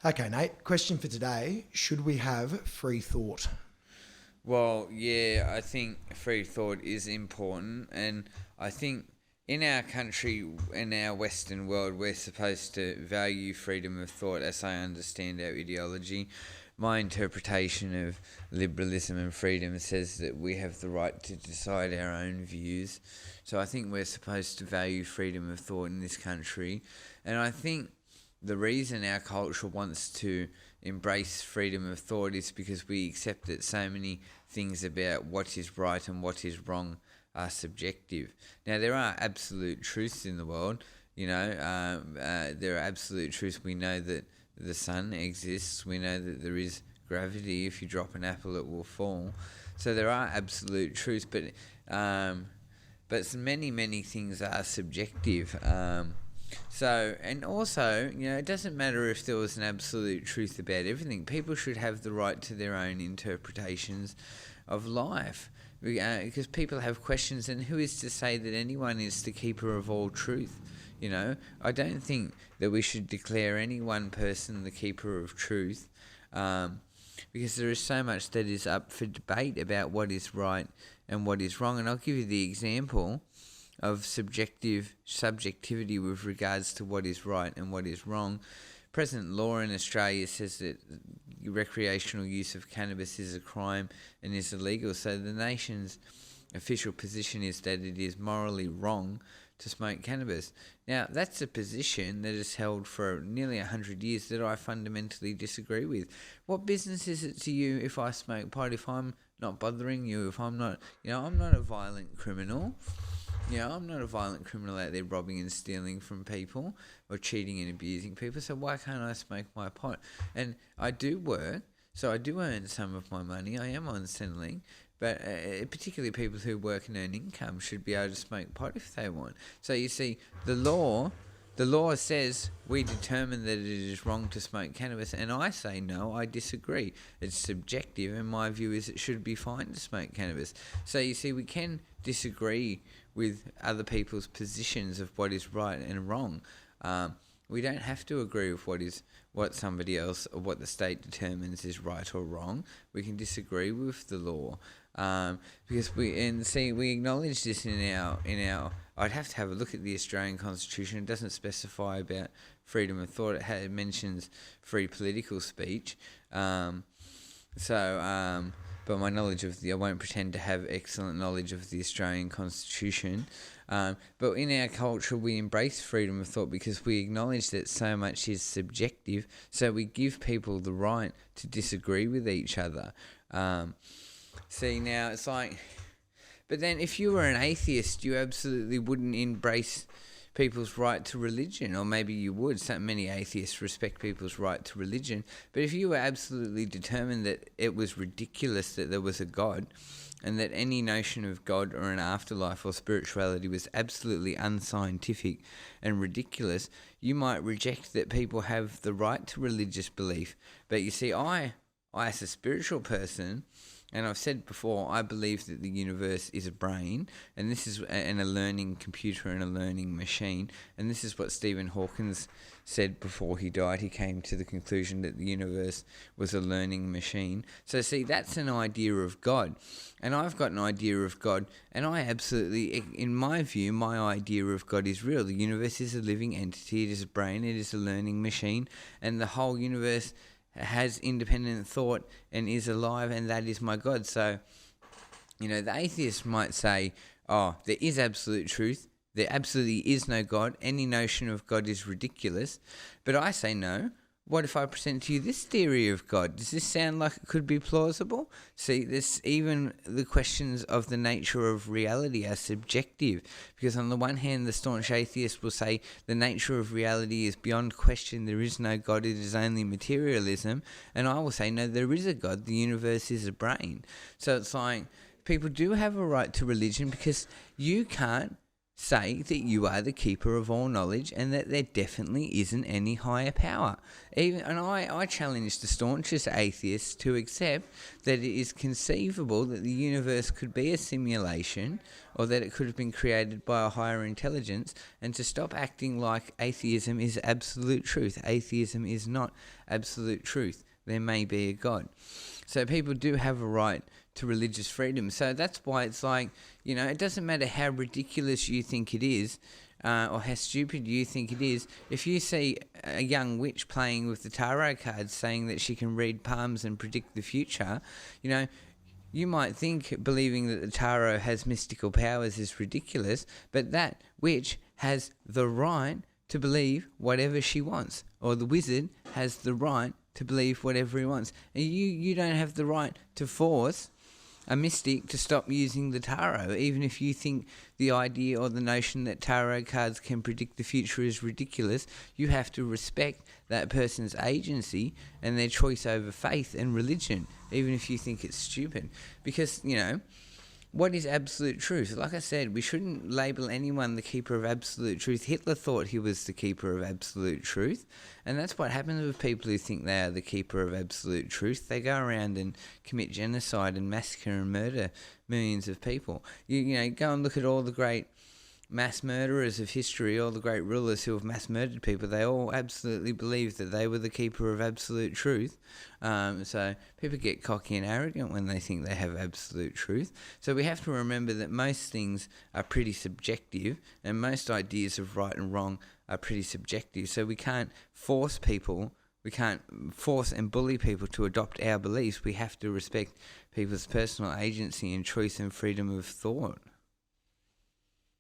Okay, Nate, question for today. Should we have free thought? Well, yeah, I think free thought is important, and I think in our country, in our Western world, we're supposed to value freedom of thought as I understand our ideology. My interpretation of liberalism and freedom says that we have the right to decide our own views. So I think we're supposed to value freedom of thought in this country, and I think the reason our culture wants to embrace freedom of thought is because we accept that so many things about what is right and what is wrong are subjective. Now, there are absolute truths in the world. There are absolute truths. We know that the sun exists. We know that there is gravity. If you drop an apple, it will fall. So there are absolute truths, but many things are subjective. And also, it doesn't matter if there was an absolute truth about everything. People should have the right to their own interpretations of life, because people have questions, and who is to say that anyone is the keeper of all truth? I don't think that we should declare any one person the keeper of truth, because there is so much that is up for debate about what is right and what is wrong. And I'll give you the example of subjectivity with regards to what is right and what is wrong. Present law in Australia says that recreational use of cannabis is a crime and is illegal. So the nation's official position is that it is morally wrong to smoke cannabis. Now, that's a position that is held for nearly 100 years that I fundamentally disagree with. What business is it to you if I smoke pot, if I'm not bothering you, if I'm not, I'm not a violent criminal. I'm not a violent criminal out there robbing and stealing from people or cheating and abusing people, so why can't I smoke my pot? And I do work, so I do earn some of my money. I am on Centrelink, but particularly people who work and earn income should be able to smoke pot if they want. So you see, the law says we determine that it is wrong to smoke cannabis, and I say no, I disagree. It's subjective, and my view is it should be fine to smoke cannabis. So you see, we can disagree with other people's positions of what is right and wrong. We don't have to agree with what somebody else or what the state determines is right or wrong. We can disagree with the law, because we acknowledge this in our. I'd have to have a look at the Australian Constitution. It doesn't specify about freedom of thought. It mentions free political speech. But my knowledge I won't pretend to have excellent knowledge of the Australian Constitution. But in our culture, we embrace freedom of thought because we acknowledge that so much is subjective. So we give people the right to disagree with each other. Now it's like, but then if you were an atheist, you absolutely wouldn't embrace people's right to religion, or maybe you would. So many atheists respect people's right to religion, but if you were absolutely determined that it was ridiculous that there was a God, and that any notion of God or an afterlife or spirituality was absolutely unscientific and ridiculous, you might reject that people have the right to religious belief. But you see, I as a spiritual person, and I've said before, I believe that the universe is a brain, and this is a learning computer and a learning machine. And this is what Stephen Hawking said before he died. He came to the conclusion that the universe was a learning machine. So see, that's an idea of God. And I've got an idea of God, and I absolutely, in my view, my idea of God is real. The universe is a living entity. It is a brain. It is a learning machine. And the whole universe has independent thought and is alive, and that is my God. So, the atheist might say, oh, there is absolute truth. There absolutely is no God. Any notion of God is ridiculous. But I say no. What if I present to you this theory of God? Does this sound like it could be plausible? See, even the questions of the nature of reality are subjective, because on the one hand, the staunch atheist will say the nature of reality is beyond question. There is no God. It is only materialism. And I will say, no, there is a God. The universe is a brain. So it's like people do have a right to religion, because you can't say that you are the keeper of all knowledge and that there definitely isn't any higher power. I challenge the staunchest atheists to accept that it is conceivable that the universe could be a simulation, or that it could have been created by a higher intelligence, and to stop acting like atheism is absolute truth. Atheism is not absolute truth. There may be a God. So people do have a right to religious freedom. So that's why it's like, it doesn't matter how ridiculous you think it is, or how stupid you think it is. If you see a young witch playing with the tarot cards saying that she can read palms and predict the future, you might think believing that the tarot has mystical powers is ridiculous, but that witch has the right to believe whatever she wants, or the wizard has the right to believe whatever he wants. And you don't have the right to force a mystic to stop using the tarot, even if you think the idea or the notion that tarot cards can predict the future is ridiculous. You have to respect that person's agency and their choice over faith and religion, even if you think it's stupid. Because, what is absolute truth? Like I said, we shouldn't label anyone the keeper of absolute truth. Hitler thought he was the keeper of absolute truth, and that's what happens with people who think they are the keeper of absolute truth. They go around and commit genocide and massacre and murder millions of people. You go and look at all the great mass murderers of history, all the great rulers who have mass murdered people. They all absolutely believed that they were the keeper of absolute truth. So people get cocky and arrogant when they think they have absolute truth. So we have to remember that most things are pretty subjective, and most ideas of right and wrong are pretty subjective. So we can't force and bully people to adopt our beliefs. We have to respect people's personal agency and choice and freedom of thought.